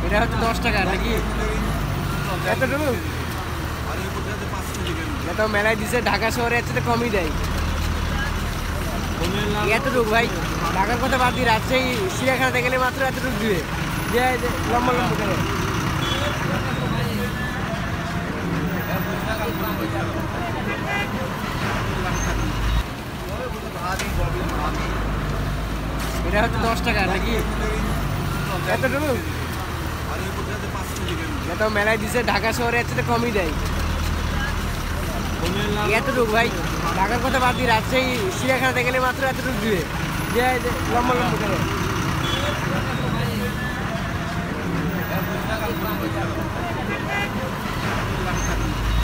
এটা হচ্ছে 10 টাকা নাকি? এতটুকু এটা মেলায় দিছে, ঢাকা শহরে এর কমই দেয়। এতটুকু ভাই, ঢাকার কথা বাদ দিয়ে রাজশাহী চিড়িয়াখানাতে গেলে মাত্র এতটুকু দিবে, যে লম্বা লম্বা করে। এটা হচ্ছে 10 টাকা নাকি? এতটুকু এটা মেলায় দিছে, ঢাকা শহরে এর কমই দেয়। এতটুকু ভাই, ঢাকার কথা বাদ দিয়ে রাজশাহী চিড়িয়াখানাতে গেলে মাত্র এতটুকু দিবে, যে লম্বা লম্বা করে।